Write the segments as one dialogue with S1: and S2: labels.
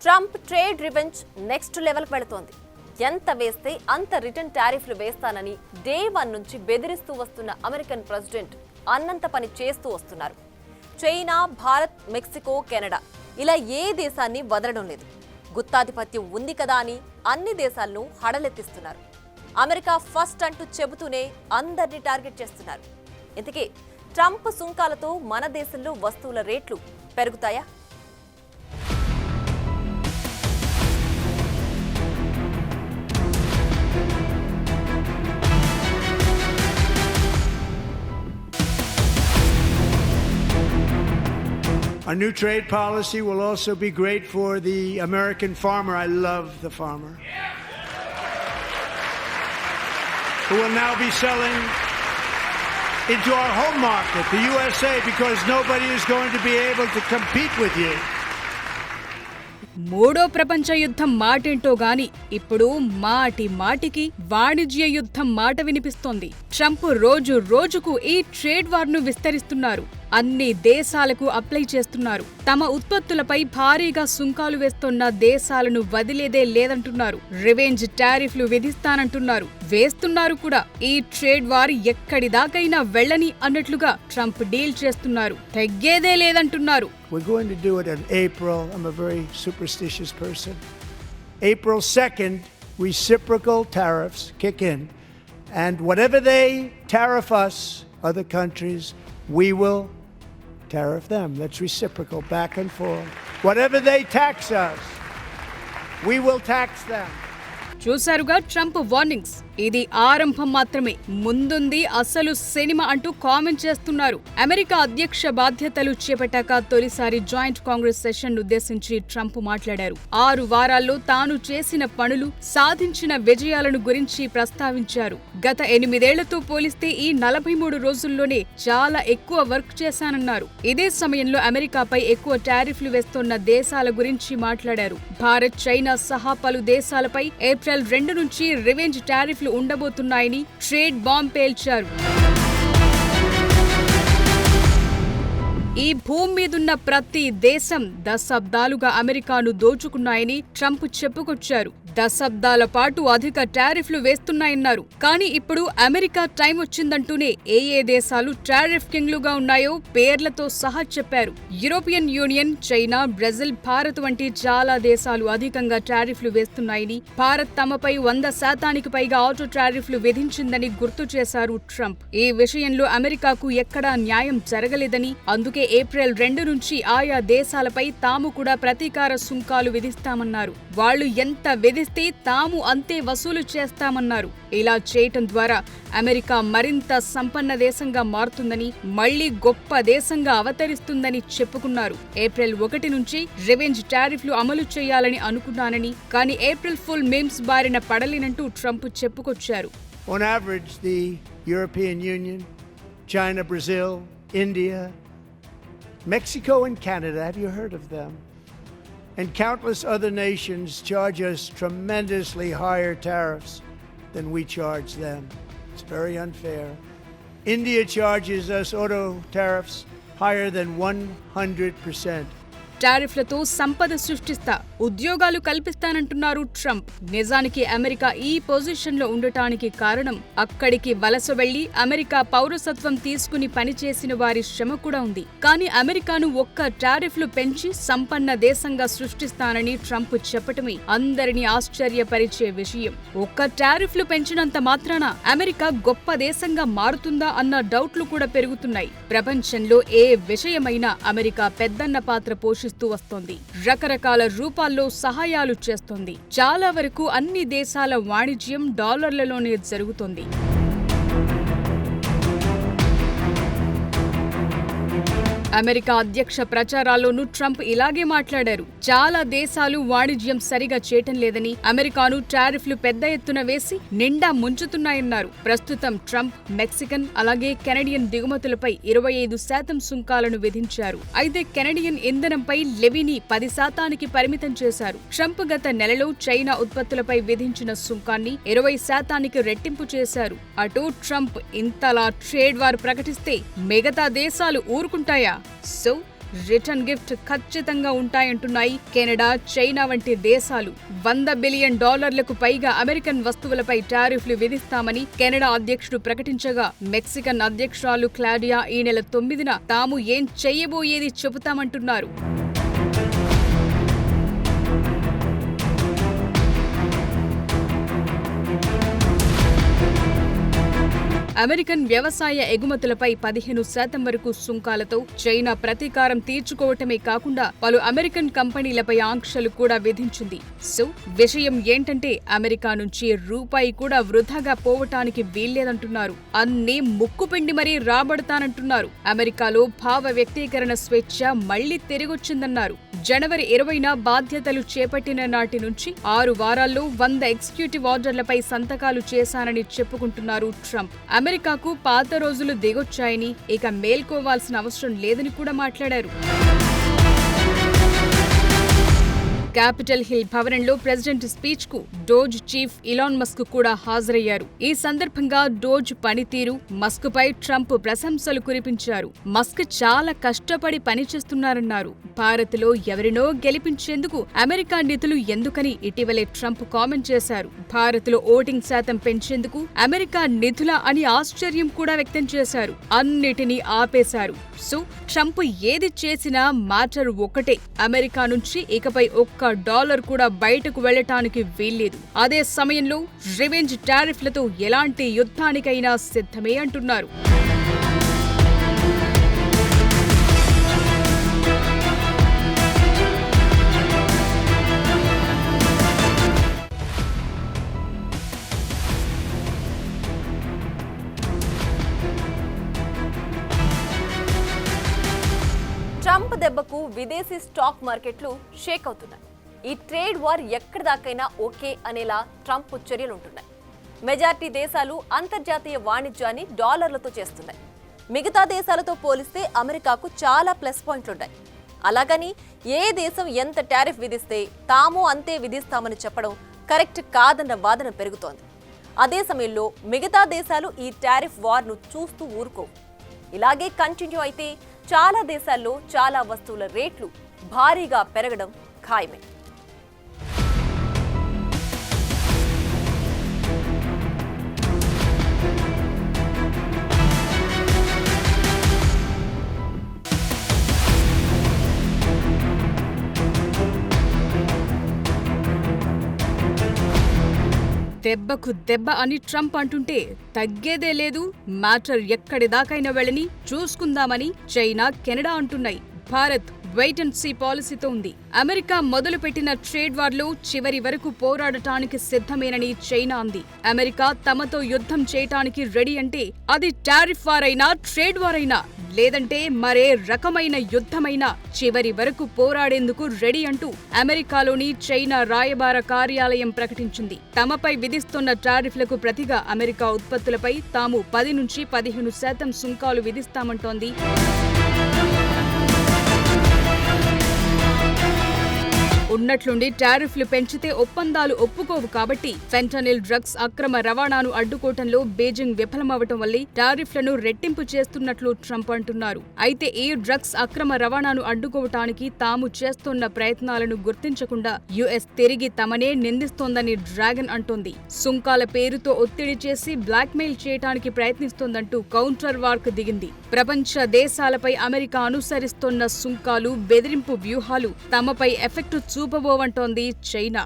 S1: Trump trade revenge next లెవెల్కి వెళుతోంది. ఎంత వేస్తే అంత రిటర్న్ టారిఫ్లు వేస్తానని డే 1 నుంచి బెదిరిస్తూ వస్తున్న అమెరికన్ ప్రెసిడెంట్ అన్నంత పని చేస్తూ వస్తున్నారు. చైనా, భారత్, మెక్సికో, కెనడా ఇలా ఏ దేశాన్ని వదలడం లేదు. గుత్తాధిపత్యం ఉంది కదా అని అన్ని దేశాలను హడలెత్తిస్తున్నారు. అమెరికా ఫస్ట్ అంటూ చెబుతూనే అందరినీ టార్గెట్ చేస్తున్నారు. ఇంతకీ ట్రంప్ సుంకాలతో మన దేశంలో వస్తువుల రేట్లు పెరుగుతాయా?
S2: Our new trade policy will also be great for the American farmer. I love the farmer. Who will now be selling into our home market, the USA, because nobody is going to be able to compete with you.
S3: మూడో ప్రపంచ యుద్ధం మాటేంటో గాని ఇప్పుడు మాటికి వాణిజ్య యుద్ధం మాట వినిపిస్తోంది. ట్రంప్ రోజు రోజుకు ఈ ట్రేడ్ వార్ ను విస్తరిస్తున్నారు. అన్ని దేశాలకు అప్లై చేస్తున్నారు. తమ ఉత్పత్తులపై భారీగా సుంకాలు వేస్తున్న దేశాలను వదిలేదే లేదంటున్నారు. రివెంజ్ టారిఫ్లు విధిస్తానంటున్నారు. వేస్తున్నారు కూడా. ఈ ట్రేడ్ వార్ ఎక్కడిదాకైనా వెళ్ళని అన్నట్లుగా ట్రంప్ డీల్ చేస్తున్నారు. తగ్గేదే లేదంటున్నారు.
S2: We're going to do it in April. I'm a very superstitious person. April 2nd, reciprocal tariffs kick in. And whatever they tariff us, other countries, we will tariff them. That's reciprocal, back and forth. Whatever they tax us, we will tax them.
S3: చూశారుగా Trump warnings. ఇది ఆరంభం మాత్రమే, ముందుంది అసలు cinema అంటూ comment చేస్తున్నారు. America అధ్యక్ష బాధ్యతలు చేపట్టాక తొలిసారి జాయింట్ కాంగ్రెస్ సెషన్ ఉద్దేశించి ట్రంప్ మాట్లాడారు. 6 వారాల్లో తాను చేసిన పనులు, సాధించిన విజయాలను గురించి ప్రస్తావించారు. గత 8 ఏళ్లతో పోలిస్తే ఈ 43 రోజుల్లోనే చాలా ఎక్కువ వర్క్ చేశానన్నారు. ఇదే సమయంలో అమెరికాపై ఎక్కువ టారిఫ్లు వేస్తున్న దేశాల గురించి మాట్లాడారు. భారత్, చైనా సహా పలు దేశాలపై ఏప్రిల్ 2 నుంచి రివెంజ్ టారిఫ్లు ఉండబోతున్నాయని ట్రేడ్ బాంబ్ పేల్చారు. ఈ భూమి మీదున్న ప్రతి దేశం దశాబ్దాలుగా అమెరికాను దోచుకున్నాయని ట్రంప్ చెప్పుకొచ్చారు. దశాబ్దాల పాటు అధిక టారిఫ్లు వేస్తున్నాయన్నారు. కానీ ఇప్పుడు అమెరికా టైం వచ్చిందంటూనే ఏ దేశాలు టారిఫ్ కింగ్లుగా ఉన్నాయో పేర్లతో సహా చెప్పారు. European union, China, Brazil, Bharat వంటి చాలా దేశాలు అధికంగా టారిఫ్లు వేస్తున్నాయని, భారత్ తమపై 100% పైగా ఆటో టారిఫ్లు విధించిందని గుర్తు చేశారు ట్రంప్. ఈ విషయంలో అమెరికాకు ఎక్కడా న్యాయం జరగలేదని, అందుకే ఏప్రిల్ 2 నుంచి ఆయా దేశాలపై తాము కూడా ప్రతీకార సుంకాలు విధిస్తామన్నారు. వాళ్లు ఎంత విధిస్తే తాము అంతే వసూలు చేస్తామన్నారు. ఇలా చేయటం ద్వారా అమెరికా మరింత సంపన్న దేశంగా మారుతుందని, మళ్లీ గొప్ప దేశంగా అవతరిస్తుందని చెప్పుకున్నారు. ఏప్రిల్ 1 నుంచి రివెంజ్ టారిఫ్లు అమలు చేయాలని అనుకున్నానని, కానీ ఏప్రిల్ ఫుల్ మీమ్స్ బారిన పడలేనంటూ ట్రంప్ చెప్పుకొచ్చారు.
S2: On average, the European Union, China, Brazil, India, Mexico and Canada, have you heard of them? And countless other nations charge us tremendously higher tariffs than we charge them. It's very unfair. India charges us auto tariffs higher than 100%.
S3: టారిఫ్లతో సంపద సృష్టిస్తా, ఉద్యోగాలు కల్పిస్తానంటున్నారు Trump. నిజానికి America ఈ పొజిషన్లో ఉండటానికి కారణం అక్కడికి వలస వెళ్లి అమెరికా పౌరసత్వం తీసుకుని పనిచేసిన వారి శ్రమ కూడా ఉంది. కానీ అమెరికాను ఒక్క టారిఫ్లు పెంచి సంపన్న దేశంగా సృష్టిస్తానని ట్రంప్ చెప్పటమే అందరినీ ఆశ్చర్యపరిచే విషయం. ఒక్క టారిఫ్లు పెంచినంత మాత్రాన అమెరికా గొప్ప దేశంగా మారుతుందా అన్న డౌట్లు కూడా పెరుగుతున్నాయి. ప్రపంచంలో ఏ విషయమైనా అమెరికా పెద్దన్న పాత్ర పోషిస్తూ వస్తోంది. రకరకాల రూపాల్లో సహాయాలు చేస్తోంది. చాలా వరకు అన్ని దేశాల వాణిజ్యం డాలర్లలోనే జరుగుతోంది. అమెరికా అధ్యక్ష ప్రచారాల్లోనూ ట్రంప్ ఇలాగే మాట్లాడారు. చాలా దేశాలు వాణిజ్యం సరిగా చేయటం లేదని, అమెరికాను టారిఫ్లు పెద్ద ఎత్తున వేసి నిండా ముంచుతున్నాయన్నారు. ప్రస్తుతం ట్రంప్ మెక్సికన్ అలాగే కెనడియన్ దిగుమతులపై 25% సుంకాలను విధించారు. అయితే కెనడియన్ ఇంధనంపై లెవీని 10% పరిమితం చేశారు. ట్రంప్ గత నెలలో చైనా ఉత్పత్తులపై విధించిన సుంకాన్ని 20% రెట్టింపు చేశారు. అటు ట్రంప్ ఇంతలా ట్రేడ్ వార్ ప్రకటిస్తే మిగతా దేశాలు ఊరుకుంటాయా? సో రిటర్న్ గిఫ్ట్ ఖచ్చితంగా ఉంటాయంటున్నాయి కెనడా, చైనా వంటి దేశాలు. $100 బిలియన్ పైగా అమెరికన్ వస్తువులపై టారిఫ్లు విధిస్తామని కెనడా అధ్యక్షుడు ప్రకటించగా, మెక్సికన్ అధ్యక్షురాలు క్లాడియా ఈ నెల 9న తాము ఏం చెయ్యబోయేది చెబుతామంటున్నారు. అమెరికన్ వ్యవసాయ ఎగుమతులపై 15% వరకు సుంకాలతో చైనా ప్రతీకారం తీర్చుకోవటమే కాకుండా పలు అమెరికన్ కంపెనీలపై ఆంక్షలు కూడా విధించింది. సో విషయం ఏంటంటే అమెరికా నుంచి రూపాయి కూడా వృధాగా పోవటానికి వీల్లేదంటున్నారు. అన్నీ ముక్కుపిండి మరీ రాబడతానంటున్నారు. అమెరికాలో భావ వ్యక్తీకరణ స్వేచ్ఛ మళ్లీ తిరిగొచ్చిందన్నారు. జనవరి 20న బాధ్యతలు చేపట్టిన నాటి నుంచి 6 వారాల్లో 100 ఎగ్జిక్యూటివ్ ఆర్డర్లపై సంతకాలు చేశానని చెప్పుకుంటున్నారు ట్రంప్. అమెరికాకు పాత రోజులు దిగొచ్చాయని, ఇక మేల్కోవాల్సిన అవసరం లేదని కూడా మాట్లాడారు. క్యాపిటల్ హిల్ భవనంలో ప్రెసిడెంట్ స్పీచ్ కు డోజ్ చీఫ్ ఇలాన్ మస్క్ కూడా హాజరయ్యారు. ఈ సందర్భంగా డోజ్ పనితీరు, మస్క్ పై ట్రంప్ ప్రశంసలు కురిపించారు. మస్క్ చాలా కష్టపడి పనిచేస్తున్నారన్నారు. భారత్లో ఎవరినో గెలిపించేందుకు అమెరికా నిధులు ఎందుకని ఇటీవలే ట్రంప్ కామెంట్ చేశారు. భారత్లో ఓటింగ్ శాతం పెంచేందుకు అమెరికా నిధుల అని ఆశ్చర్యం కూడా వ్యక్తం చేశారు. అన్నిటినీ ఆపేశారు. సో ట్రంప్ ఏది చేసినా మ్యాటర్ ఒకటే, అమెరికా నుంచి ఇకపై $1 కూడా బయటకు వెళ్లటానికి వీల్లేదు. అదే సమయంలో రివెంజ్ టారిఫ్లతో ఎలాంటి యుద్ధానికైనా సిద్ధమే అంటున్నారు.
S1: ట్రంప్ దెబ్బకు విదేశీ స్టాక్ మార్కెట్లు షేక్ అవుతున్నాయి. ఈ ట్రేడ్ వార్ ఎక్కడిదాకైనా ఓకే అనేలా ట్రంప్ చర్యలుంటున్నాయి. మెజార్టీ దేశాలు అంతర్జాతీయ వాణిజ్యాన్ని డాలర్లతో చేస్తున్నాయి. మిగతా దేశాలతో పోలిస్తే అమెరికాకు చాలా ప్లస్ పాయింట్లున్నాయి. అలాగని ఏ దేశం ఎంత టారిఫ్ విధిస్తే తాము అంతే విధిస్తామని చెప్పడం కరెక్ట్ కాదన్న వాదన పెరుగుతోంది. అదే సమయంలో మిగతా దేశాలు ఈ టారిఫ్ వార్ను చూస్తూ ఊరుకోవు. ఇలాగే కంటిన్యూ అయితే చాలా దేశాల్లో చాలా వస్తువుల రేట్లు భారీగా పెరగడం ఖాయమే.
S3: దెబ్బకు దెబ్బ అని ట్రంప్ అంటుంటే తగ్గేదే లేదు. మ్యాటర్ ఎక్కడిదాకైనా వెళ్ళని చూసుకుందామని చైనా, కెనడా అంటున్నాయి. భారత్ వెయిట్ అండ్ సీ పాలసీతో ఉంది. అమెరికా మొదలుపెట్టిన ట్రేడ్ వార్లో చివరి వరకు పోరాడటానికి సిద్ధమేనని చైనా అంది. అమెరికా తమతో యుద్ధం చేయటానికి రెడీ అంటే అది టారిఫ్ వార్ అయినా, ట్రేడ్ వార్ అయినా, లేదంటే మరే రకమైన యుద్ధమైనా చివరి వరకు పోరాడేందుకు రెడీ అంటూ అమెరికాలోని చైనా రాయబార కార్యాలయం ప్రకటించింది. తమపై విధిస్తున్న టారిఫ్లకు ప్రతిగా అమెరికా ఉత్పత్తులపై తాము 10 నుంచి 15% సుంకాలు విధిస్తామంటోంది. ఉన్నట్లుండి టారిఫ్లు పెంచితే ఒప్పందాలు ఒప్పుకోవు కాబట్టి ఫెంటనిల్ డ్రగ్స్ అక్రమ రవాణాను అడ్డుకోవటంలో బీజింగ్ విఫలమవటం వల్లే టారిఫ్లను రెట్టింపు చేస్తున్నట్లు ట్రంప్ అంటున్నారు. అయితే ఈ డ్రగ్స్ అక్రమ రవాణాను అడ్డుకోవటానికి తాము చేస్తున్న ప్రయత్నాలను గుర్తించకుండా యుఎస్ తిరిగి తమనే నిందిస్తోందని డ్రాగన్ అంటోంది. సుంకాల పేరుతో ఒత్తిడి చేసి బ్లాక్మెయిల్ చేయటానికి ప్రయత్నిస్తోందంటూ కౌంటర్ వార్కు దిగింది. ప్రపంచ దేశాలపై అమెరికా అనుసరిస్తోన్న సుంకాలు, బెదిరింపు వ్యూహాలు తమపై ఎఫెక్టు చూపబోవంటోంది చైనా.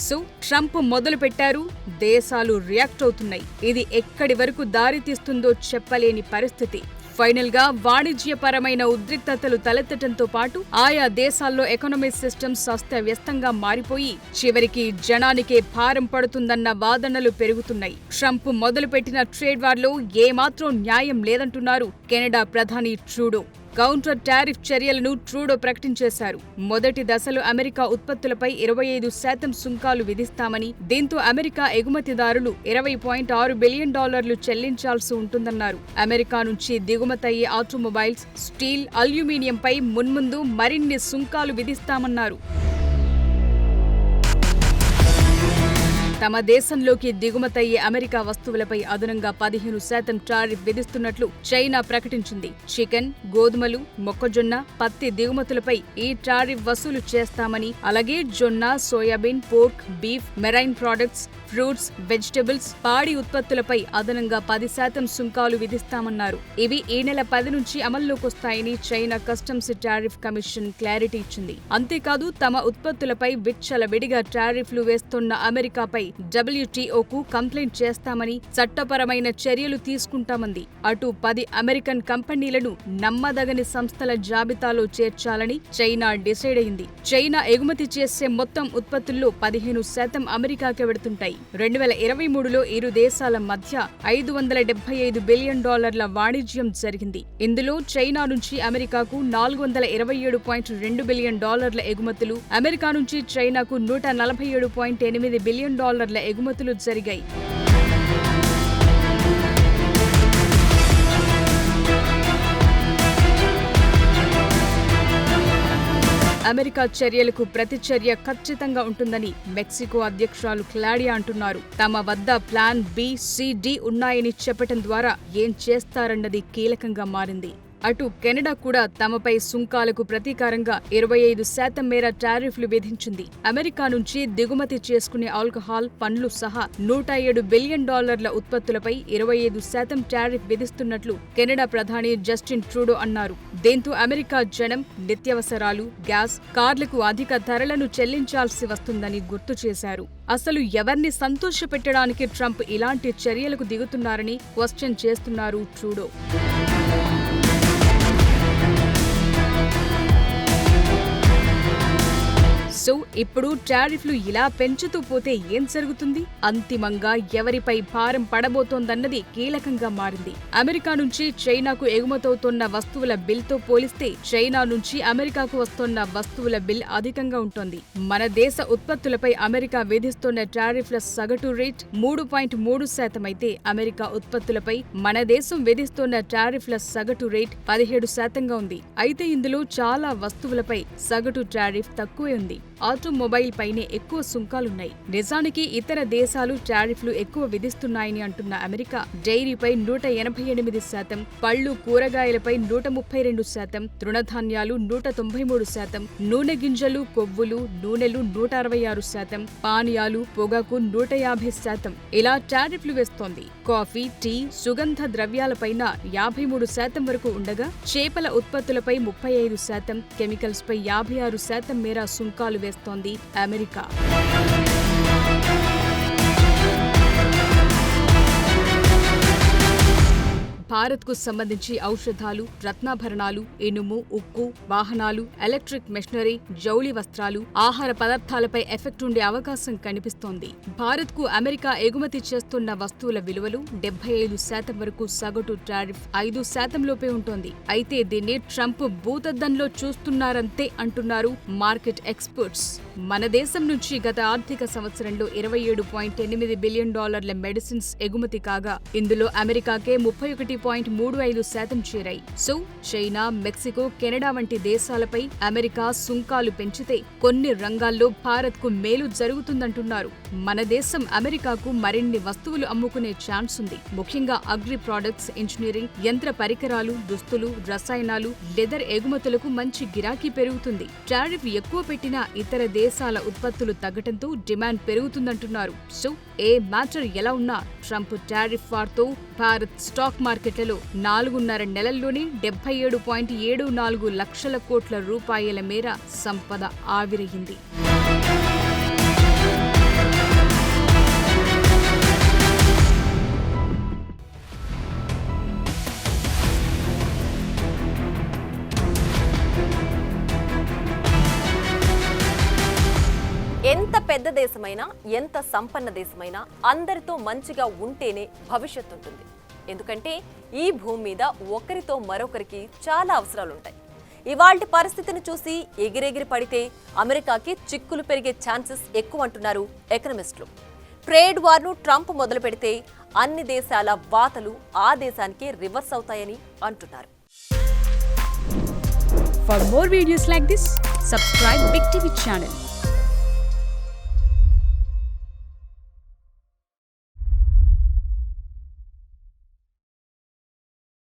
S3: సో ట్రంప్ మొదలు పెట్టారు, దేశాలు రియాక్ట్ అవుతున్నాయి. ఇది ఎక్కడి వరకు దారితీస్తుందో చెప్పలేని పరిస్థితి. ఫైనల్ గా వాణిజ్యపరమైన ఉద్రిక్తతలు తలెత్తడంతో పాటు ఆయా దేశాల్లో ఎకనామిక్ సిస్టమ్స్ అస్తవ్యస్తంగా మారిపోయి చివరికి జనానికే భారం పడుతుందన్న వాదనలు పెరుగుతున్నాయి. ట్రంప్ మొదలుపెట్టిన ట్రేడ్ వార్లో ఏమాత్రం న్యాయం లేదంటున్నారు కెనడా ప్రధాని ట్రూడో. కౌంటర్ టారిఫ్ చర్యలను ట్రూడో ప్రకటించేశారు. మొదటి దశలో అమెరికా ఉత్పత్తులపై 25% సుంకాలు విధిస్తామని, దీంతో అమెరికా ఎగుమతిదారులు $20.6 బిలియన్ చెల్లించాల్సి ఉంటుందన్నారు. అమెరికా నుంచి దిగుమతయ్యే ఆటోమొబైల్స్, స్టీల్, అల్యూమినియంపై మున్ముందు మరిన్ని సుంకాలు విధిస్తామన్నారు. తమ దేశంలోకి దిగుమతయ్యే అమెరికా వస్తువులపై అదనంగా 15% టారిఫ్ విధిస్తున్నట్లు చైనా ప్రకటించింది. చికెన్, గోధుమలు, మొక్కజొన్న, పత్తి దిగుమతులపై ఈ టారిఫ్ వసూలు చేస్తామని, అలాగే జొన్న, soybean, pork, beef, marine products, fruits, vegetables, పాడి ఉత్పత్తులపై అదనంగా 10% సుంకాలు విధిస్తామన్నారు. ఇవి ఈ నెల 10 నుంచి అమల్లోకొస్తాయని China customs tariff commission clarity ఇచ్చింది. అంతేకాదు తమ ఉత్పత్తులపై విచ్చలవిడిగా టారిఫ్లు వేస్తున్న అమెరికాపై WTOకు కంప్లైంట్ చేస్తామని, చట్టపరమైన చర్యలు తీసుకుంటామంది. అటు 10 అమెరికన్ కంపెనీలను నమ్మదగని సంస్థల జాబితాలో చేర్చాలని చైనా డిసైడ్ అయింది. చైనా ఎగుమతి చేసే మొత్తం ఉత్పత్తుల్లో 15% అమెరికాకే వెడుతుంటాయి. 2023లో ఇరు దేశాల మధ్య $575 బిలియన్ వాణిజ్యం జరిగింది. ఇందులో చైనా నుంచి అమెరికాకు $427.2 బిలియన్ ఎగుమతులు, అమెరికా నుంచి చైనాకు $147.8 బిలియన్ ఎగుమతులు జరిగాయి. అమెరికా చర్యలకు ప్రతిచర్య ఖచ్చితంగా ఉంటుందని మెక్సికో అధ్యక్షురాలు క్లాడియా అంటున్నారు. తమ వద్ద ప్లాన్ బి, సి, డి ఉన్నాయని చెప్పటం ద్వారా ఏం చేస్తారన్నది కీలకంగా మారింది. అటు కెనడా కూడా తమపై సుంకాలకు ప్రతీకారంగా 25% మేర టారిఫ్లు విధించింది. అమెరికా నుంచి దిగుమతి చేసుకునే ఆల్కహాల్, పండ్లు సహా $107 బిలియన్ ఉత్పత్తులపై 25% టారిఫ్ విధిస్తున్నట్లు కెనడా ప్రధాని జస్టిన్ ట్రూడో అన్నారు. దీంతో అమెరికా జనం నిత్యావసరాలు, గ్యాస్, కార్లకు అధిక ధరలను చెల్లించాల్సి వస్తుందని గుర్తు చేశారు. అసలు ఎవరిని సంతోషపెట్టడానికి ట్రంప్ ఇలాంటి చర్యలకు దిగుతున్నారని క్వశ్చన్ చేస్తున్నారు ట్రూడో. సో ఇప్పుడు టారిఫ్లు ఇలా పెంచుతూ పోతే ఏం జరుగుతుంది? అంతిమంగా ఎవరిపై భారం పడబోతోందన్నది కీలకంగా మారింది. అమెరికా నుంచి చైనాకు ఎగుమతవుతోన్న వస్తువుల బిల్తో పోలిస్తే చైనా నుంచి అమెరికాకు వస్తోన్న వస్తువుల బిల్ అధికంగా ఉంటోంది. మన దేశ ఉత్పత్తులపై అమెరికా విధిస్తోన్న టారిఫ్ల సగటు రేట్ 3.3% అయితే అమెరికా ఉత్పత్తులపై మన దేశం విధిస్తోన్న టారిఫ్ల సగటు రేట్ 17%గా ఉంది. అయితే ఇందులో చాలా వస్తువులపై సగటు టారిఫ్ తక్కువే ఉంది. ఆటోమొబైల్ పైనే ఎక్కువ సుంకాలున్నాయి. నిజానికి ఇతర దేశాలు టారిఫ్లు ఎక్కువ విధిస్తున్నాయని అంటున్న అమెరికా డైరీపై 188%, పళ్లు, కూరగాయలపై 132%, తృణధాన్యాలు 193%, నూనె గింజలు, కొవ్వులు, నూనెలు 166%, పానీయాలు, పొగాకు 150% ఇలా టారిఫ్లు వేస్తోంది. కాఫీ, టీ, సుగంధ ద్రవ్యాలపైన 53% వరకు ఉండగా చేపల ఉత్పత్తులపై 35%, కెమికల్స్ పై 56% మేర సుంకాలు వేస్తోంది అమెరికా. భారత్కు సంబంధించి ఔషధాలు, రత్నాభరణాలు, ఇనుము, ఉక్కు, వాహనాలు, ఎలక్ట్రిక్ మెషినరీ, జౌళి వస్త్రాలు, ఆహార పదార్థాలపై ఎఫెక్ట్ ఉండే అవకాశం కనిపిస్తోంది. భారత్కు అమెరికా ఎగుమతి చేస్తున్న వస్తువుల విలువలు 75% వరకు సగటు టారిఫ్ 5% లోపే ఉంటోంది. అయితే దీన్ని ట్రంప్ భూతద్దంలో చూస్తున్నారంతే అంటున్నారు మార్కెట్ ఎక్స్పర్ట్స్. మన దేశం నుంచి గత ఆర్థిక సంవత్సరంలో $27.8 బిలియన్ మెడిసిన్స్ ఎగుమతి కాగా ఇందులో అమెరికాకే 31.35% చేరాయి. సో చైనా, మెక్సికో, కెనడా వంటి దేశాలపై అమెరికా సుంకాలు పెంచితే కొన్ని రంగాల్లో భారత్కు మేలు జరుగుతుందంటున్నారు. మన దేశం అమెరికాకు మరిన్ని వస్తువులు అమ్ముకునే ఛాన్స్ ఉంది. ముఖ్యంగా అగ్రి ప్రొడక్ట్స్, ఇంజనీరింగ్, యంత్ర పరికరాలు, దుస్తులు, రసాయనాలు, లెదర్ ఎగుమతులకు మంచి గిరాకీ పెరుగుతుంది. టారిఫ్ ఎక్కువ పెట్టినా ఇతర దేశాల ఉత్పత్తులు తగ్గటంతో డిమాండ్ పెరుగుతుందంటున్నారు. సో ఏ మ్యాటర్ ఎలా ఉన్నా ట్రంప్ టారిఫ్ వార్తో భారత్ స్టాక్ మార్కెట్లలో 4.5 నెలల్లోనే 77.74 లక్షల కోట్ల రూపాయల మేర సంపద ఆవిరయ్యింది.
S1: ఎంత పెద్ద దేశమైనా, ఎంత సంపన్న దేశమైనా అందరితో మంచిగా ఉంటేనే భవిష్యత్తు ఉంటుంది. ఎందుకంటే ఈ భూమి మీద ఒకరితో మరొకరికి చాలా అవసరాలుంటాయి. ఇవాల్టి పరిస్థితిని చూసి ఎగిరెగిరి పడితే అమెరికాకి చిక్కులు పెరిగే ఛాన్సెస్ ఎక్కువ అంటున్నారు ఎకనమిస్టులు. ట్రేడ్ వార్ను ట్రంప్ మొదలు పెడితే అన్ని దేశాల వాతలు ఆ దేశానికి రివర్స్ అవుతాయని అంటున్నారు.
S3: For more videos like this, subscribe Big TV channel.